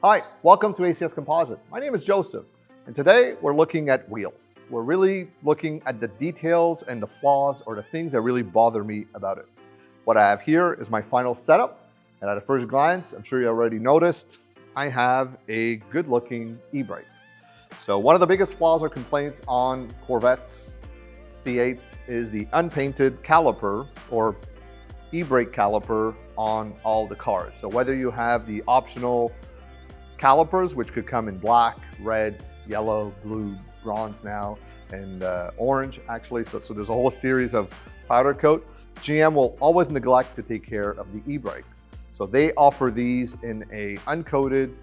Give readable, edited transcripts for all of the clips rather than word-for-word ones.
Hi, welcome to ACS Composite. My name is Joseph, and today we're looking at wheels. We're really looking at the details and the flaws or the things that really bother me about it. What I have here is my final setup, and at a first glance, I'm sure you already noticed, I have a good-looking e-brake. So one of the biggest flaws or complaints on Corvettes, C8s, is the unpainted caliper or e-brake caliper on all the cars. So whether you have the optional calipers, which could come in black, red, yellow, blue, bronze now, and orange actually. So there's a whole series of powder coat. GM will always neglect to take care of the e-brake. So they offer these in a uncoated,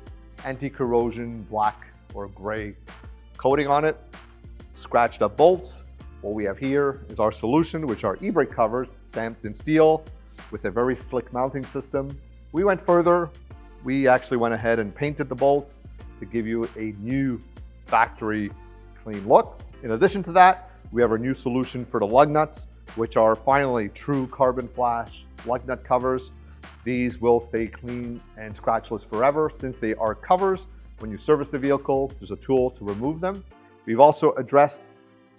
anti-corrosion, black or gray coating on it, scratched up bolts. What we have here is our solution, which are e-brake covers stamped in steel with a very slick mounting system. We went further. We actually went ahead and painted the bolts to give you a new factory clean look. In addition to that, we have our new solution for the lug nuts, which are finally true carbon flash lug nut covers. These will stay clean and scratchless forever since they are covers. When you service the vehicle, there's a tool to remove them. We've also addressed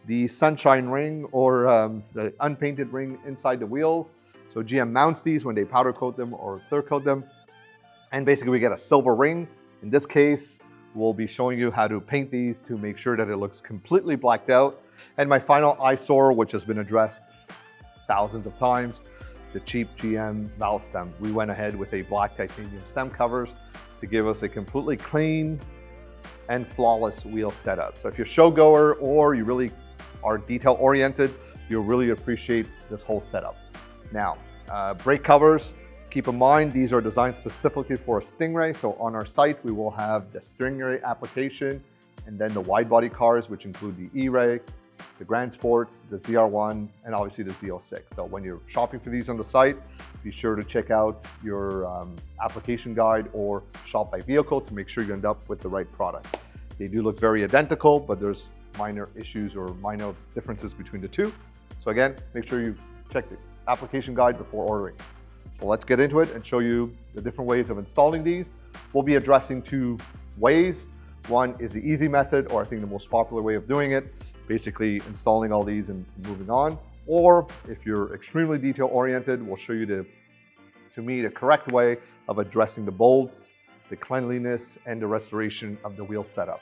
the sunshine ring or the unpainted ring inside the wheels. So GM mounts these when they powder coat them or clear coat them. And basically we get a silver ring. In this case, we'll be showing you how to paint these to make sure that it looks completely blacked out. And my final eyesore, which has been addressed thousands of times, the cheap GM valve stem. We went ahead with a black titanium stem covers to give us a completely clean and flawless wheel setup. So if you're a show goer or you really are detail oriented, you'll really appreciate this whole setup. Now, brake covers. Keep in mind, these are designed specifically for a Stingray. So on our site, we will have the Stingray application and then the wide body cars, which include the E-Ray, the Grand Sport, the ZR1, and obviously the Z06. So when you're shopping for these on the site, be sure to check out your application guide or shop by vehicle to make sure you end up with the right product. They do look very identical, but there's minor issues or minor differences between the two. So again, make sure you check the application guide before ordering. So let's get into it and show you the different ways of installing these. We'll be addressing two ways. One is the easy method, or I think the most popular way of doing it, basically installing all these and moving on. Or if you're extremely detail oriented, we'll show you to me, the correct way of addressing the bolts, the cleanliness, and the restoration of the wheel setup.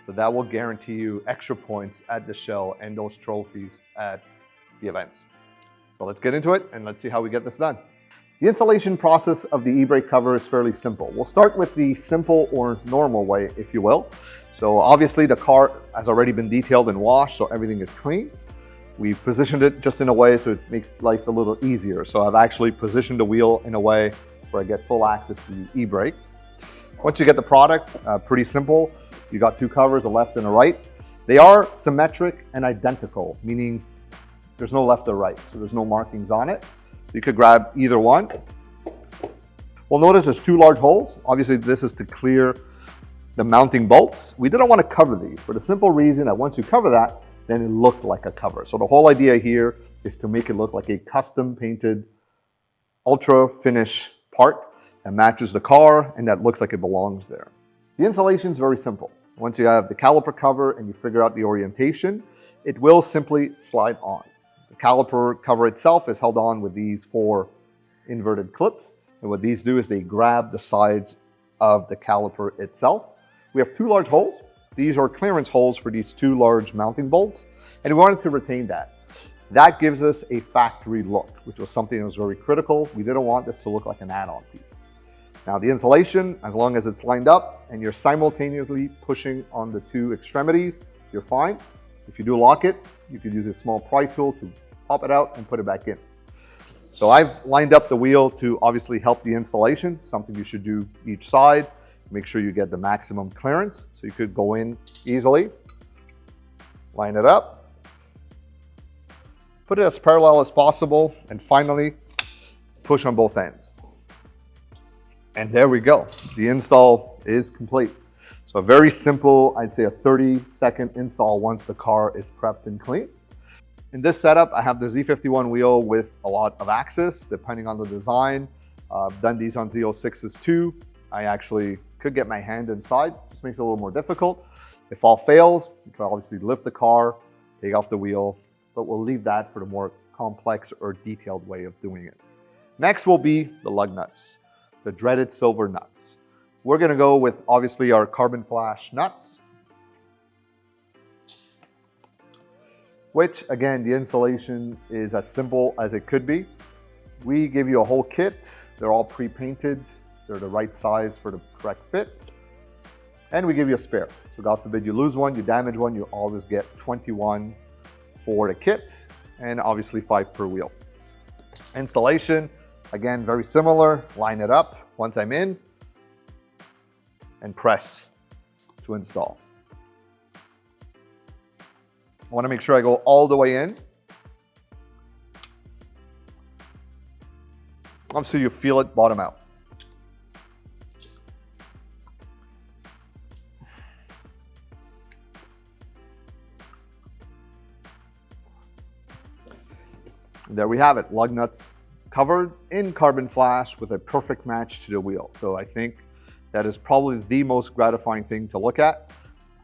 So that will guarantee you extra points at the show and those trophies at the events. So let's get into it and let's see how we get this done. The installation process of the e-brake cover is fairly simple. We'll start with the simple or normal way, if you will. So obviously the car has already been detailed and washed, so everything is clean. We've positioned it just in a way so it makes life a little easier. So I've actually positioned the wheel in a way where I get full access to the e-brake. Once you get the product, pretty simple. You got two covers, a left and a right. They are symmetric and identical, meaning there's no left or right, so there's no markings on it. You could grab either one. Well, notice there's two large holes. Obviously, this is to clear the mounting bolts. We didn't want to cover these for the simple reason that once you cover that, then it looked like a cover. So the whole idea here is to make it look like a custom painted ultra finish part that matches the car and that looks like it belongs there. The installation is very simple. Once you have the caliper cover and you figure out the orientation, it will simply slide on. The caliper cover itself is held on with these four inverted clips. And what these do is they grab the sides of the caliper itself. We have two large holes. These are clearance holes for these two large mounting bolts. And we wanted to retain that. That gives us a factory look, which was something that was very critical. We didn't want this to look like an add-on piece. Now the installation, as long as it's lined up and you're simultaneously pushing on the two extremities, you're fine. If you do lock it, you could use a small pry tool to pop it out and put it back in. So I've lined up the wheel to obviously help the installation, something you should do each side. Make sure you get the maximum clearance so you could go in easily. Line it up. Put it as parallel as possible and finally push on both ends. And there we go. The install is complete. So a very simple, I'd say a 30-second install once the car is prepped and clean. In this setup, I have the Z51 wheel with a lot of access, depending on the design. I've done these on Z06s too. I actually could get my hand inside. Just makes it a little more difficult. If all fails, you can obviously lift the car, take off the wheel, but we'll leave that for the more complex or detailed way of doing it. Next will be the lug nuts, the dreaded silver nuts. We're gonna go with obviously our carbon flash nuts, which again, the installation is as simple as it could be. We give you a whole kit. They're all pre-painted. They're the right size for the correct fit. And we give you a spare. So God forbid you lose one, you damage one, you always get 21 for the kit and obviously 5 per wheel. Installation, again, very similar. Line it up once I'm in and press to install. I want to make sure I go all the way in. Obviously you feel it bottom out. There we have it, lug nuts covered in carbon flash with a perfect match to the wheel. So I think that is probably the most gratifying thing to look at.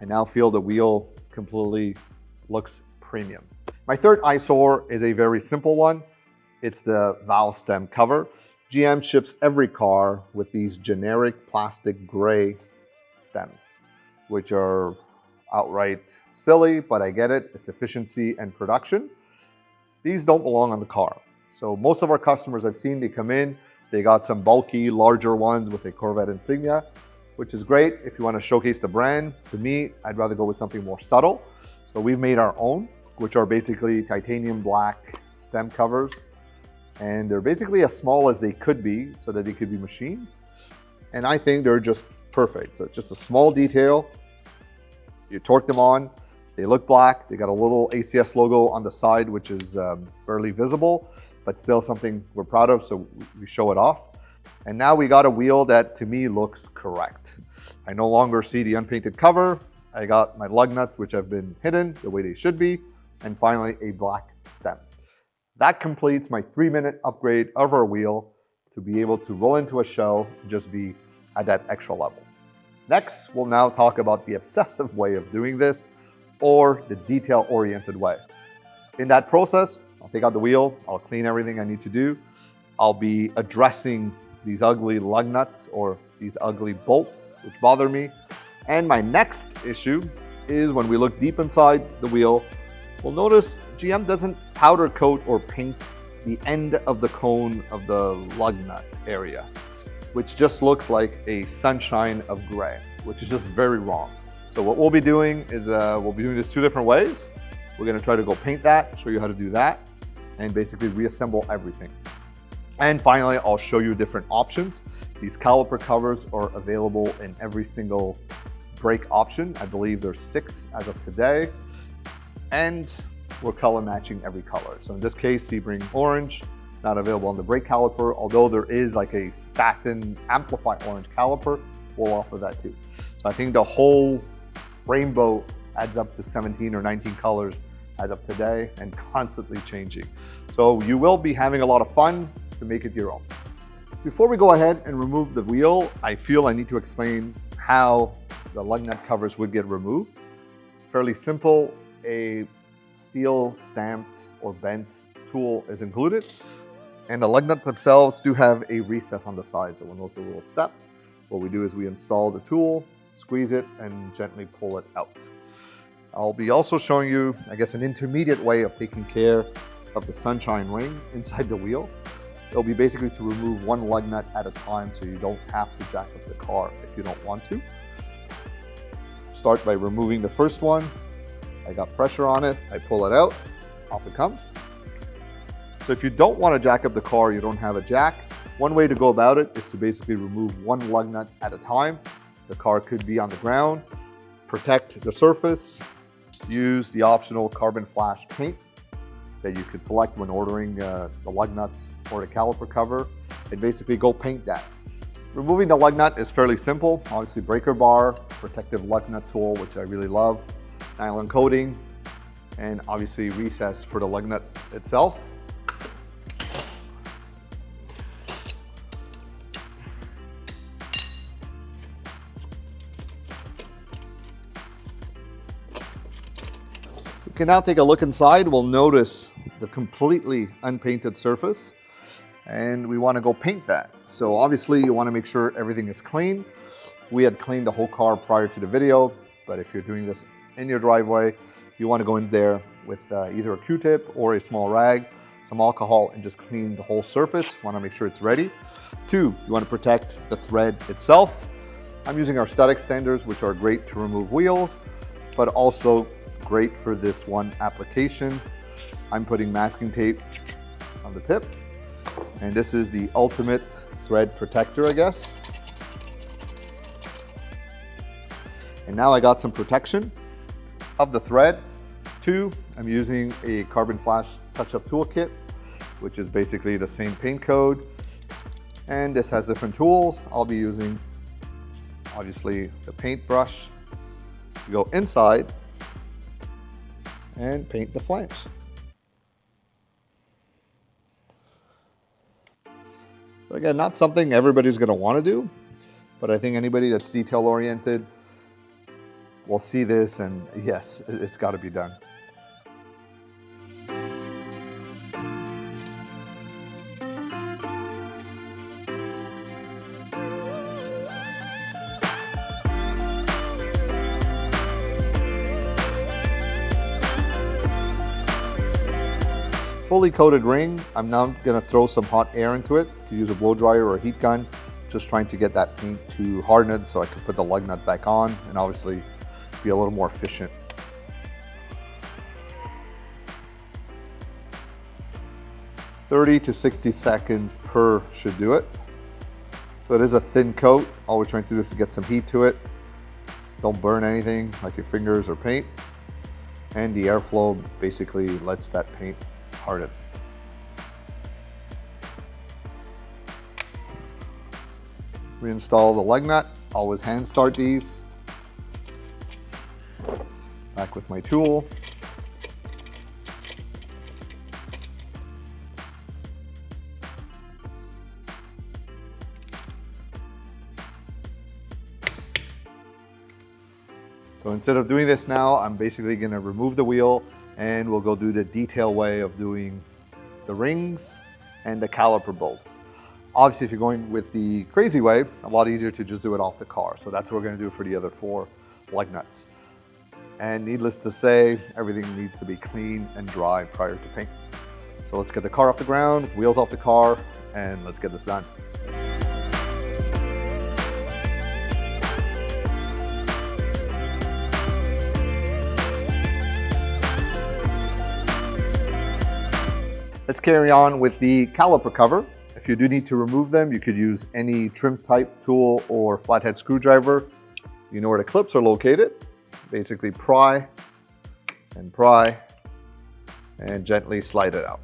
I now feel the wheel completely looks premium. My third eyesore is a very simple one. It's the valve stem cover. GM ships every car with these generic plastic gray stems, which are outright silly, but I get it. It's efficiency and production. These don't belong on the car. So most of our customers I've seen, they come in, they got some bulky, larger ones with a Corvette insignia, which is great if you want to showcase the brand. To me, I'd rather go with something more subtle. So we've made our own, which are basically titanium black stem covers. And they're basically as small as they could be so that they could be machined. And I think they're just perfect. So it's just a small detail. You torque them on. They look black. They got a little ACS logo on the side, which is barely visible, but still something we're proud of, so we show it off. And now we got a wheel that to me looks correct. I no longer see the unpainted cover. I got my lug nuts, which have been hidden the way they should be. And finally, a black stem. That completes my 3-minute upgrade of our wheel to be able to roll into a show and just be at that extra level. Next, we'll now talk about the obsessive way of doing this, or the detail-oriented way. In that process, I'll take out the wheel, I'll clean everything I need to do. I'll be addressing these ugly lug nuts or these ugly bolts, which bother me. And my next issue is when we look deep inside the wheel, we'll notice GM doesn't powder coat or paint the end of the cone of the lug nut area, which just looks like a sunshine of gray, which is just very wrong. So what we'll be doing is we'll be doing this 2 different ways. We're gonna try to go paint that, show you how to do that, and basically reassemble everything. And finally, I'll show you different options. These caliper covers are available in every single brake option. I believe there's 6 as of today. And we're color matching every color. So in this case, Sebring orange, not available on the brake caliper, although there is like a satin amplified orange caliper, we'll offer that too. So I think the whole rainbow adds up to 17 or 19 colors as of today and constantly changing. So you will be having a lot of fun to make it your own. Before we go ahead and remove the wheel, I feel I need to explain how the lug nut covers would get removed. Fairly simple, a steel stamped or bent tool is included. And the lug nuts themselves do have a recess on the side. So when there's a little step, what we do is we install the tool, squeeze it, and gently pull it out. I'll be also showing you, I guess, an intermediate way of taking care of the sunshine ring inside the wheel. It'll be basically to remove 1 lug nut at a time so you don't have to jack up the car if you don't want to. Start by removing the first one. I got pressure on it, I pull it out, off it comes. So if you don't want to jack up the car, you don't have a jack, one way to go about it is to basically remove 1 lug nut at a time. The car could be on the ground, protect the surface, use the optional carbon flash paint that you could select when ordering the lug nuts or the caliper cover, and basically go paint that. Removing the lug nut is fairly simple. Obviously breaker bar, protective lug nut tool, which I really love, nylon coating, and obviously recess for the lug nut itself. can now take a look inside. We'll notice the completely unpainted surface, and we want to go paint that. So obviously you want to make sure everything is clean. We had cleaned the whole car prior to the video, but if you're doing this in your driveway, you want to go in there with either a Q-tip or a small rag, some alcohol, and just clean the whole surface. Want to make sure it's ready. 2, you want to protect the thread itself. I'm using our stud extenders, which are great to remove wheels, but also great for this one application. I'm putting masking tape on the tip, and this is the ultimate thread protector, I guess. And now I got some protection of the thread. 2, I'm using a carbon flash touch-up toolkit, which is basically the same paint code. And this has different tools. I'll be using, obviously, the paintbrush to go inside and paint the flange. So again, not something everybody's going to want to do, but I think anybody that's detail oriented will see this and yes, it's got to be done. Fully coated ring, I'm now going to throw some hot air into it. You can use a blow dryer or a heat gun, just trying to get that paint to harden so I can put the lug nut back on and obviously be a little more efficient. "30 to 60 seconds per should do it. So it is a thin coat. All we're trying to do is to get some heat to it. Don't burn anything like your fingers or paint. And the airflow basically lets that paint harden. Reinstall the lug nut. Always hand start these. Back with my tool. So instead of doing this now, I'm basically going to remove the wheel and we'll go do the detail way of doing the rings and the caliper bolts. Obviously, if you're going with the crazy way, a lot easier to just do it off the car. So that's what we're going to do for the other 4 lug nuts. And needless to say, everything needs to be clean and dry prior to paint. So let's get the car off the ground, wheels off the car, and let's get this done. Let's carry on with the caliper cover. If you do need to remove them, you could use any trim type tool or flathead screwdriver. You know where the clips are located. Basically pry and gently slide it out.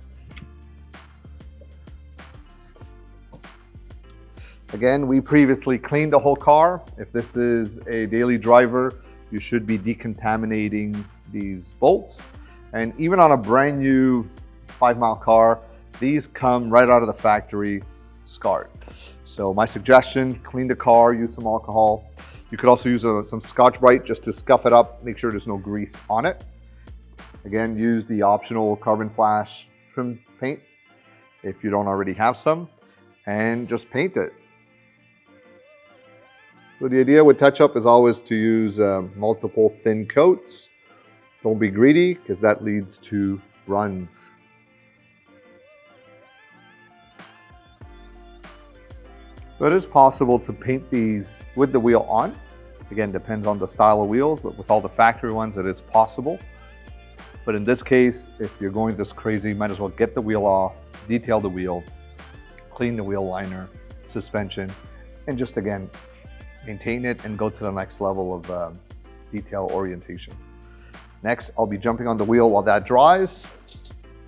Again, we previously cleaned the whole car. If this is a daily driver, you should be decontaminating these bolts. And even on a brand new 5-mile car, these come right out of the factory scarred. So my suggestion, clean the car, use some alcohol. You could also use some Scotch-Brite just to scuff it up, make sure there's no grease on it. Again, use the optional carbon flash trim paint if you don't already have some, and just paint it. So the idea with touch-up is always to use multiple thin coats. Don't be greedy, because that leads to runs. So it is possible to paint these with the wheel on. Again, depends on the style of wheels, but with all the factory ones, it is possible. But in this case, if you're going this crazy, you might as well get the wheel off, detail the wheel, clean the wheel liner, suspension, and just again, maintain it and go to the next level of detail orientation. Next, I'll be jumping on the wheel while that dries.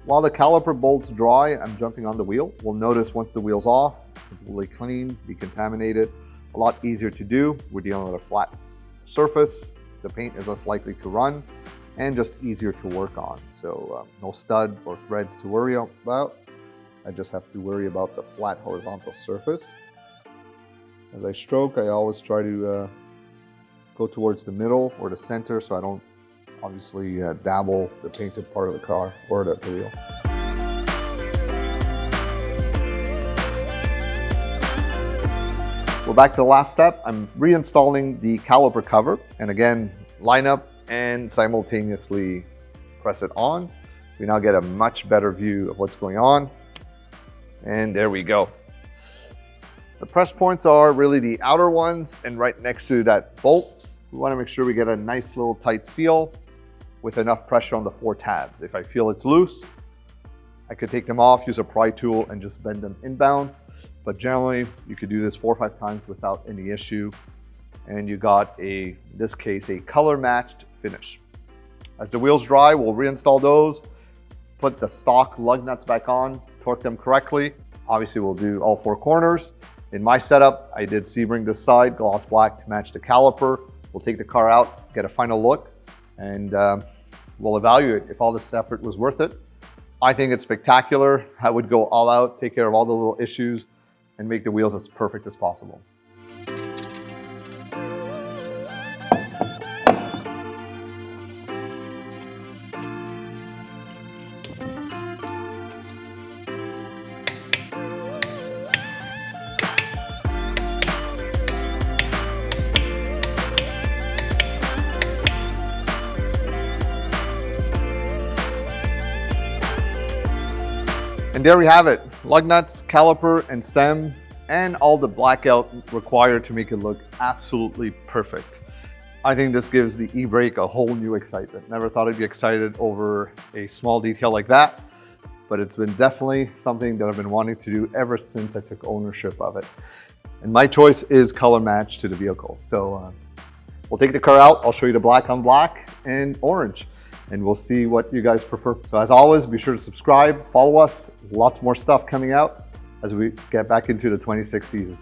While the caliper bolts dry, I'm jumping on the wheel. We'll notice once the wheel's off, completely clean, decontaminated, a lot easier to do. We're dealing with a flat surface. The paint is less likely to run and just easier to work on. So no stud or threads to worry about. I just have to worry about the flat horizontal surface. As I stroke, I always try to go towards the middle or the center so I don't obviously dabble the painted part of the car or the wheel. We're back to the last step. I'm reinstalling the caliper cover, and again, line up and simultaneously press it on. We now get a much better view of what's going on. And there we go. The press points are really the outer ones, and right next to that bolt, we want to make sure we get a nice little tight seal with enough pressure on the 4 tabs. If I feel it's loose, I could take them off, use a pry tool, and just bend them inbound. But generally, you could do this 4 or 5 times without any issue. And you got in this case, a color matched finish. As the wheels dry, we'll reinstall those, put the stock lug nuts back on, torque them correctly. Obviously, we'll do all 4 corners. In my setup, I did C-ring this side, gloss black to match the caliper. We'll take the car out, get a final look, and we'll evaluate if all this effort was worth it. I think it's spectacular. I would go all out, take care of all the little issues, and make the wheels as perfect as possible. And there we have it, lug nuts, caliper, and stem, and all the blackout required to make it look absolutely perfect. I think this gives the E-Brake a whole new excitement. Never thought I'd be excited over a small detail like that, but it's been definitely something that I've been wanting to do ever since I took ownership of it. And my choice is color match to the vehicle. So we'll take the car out, I'll show you the black on black and orange, and we'll see what you guys prefer. So as always, be sure to subscribe, follow us, lots more stuff coming out as we get back into the 26th season.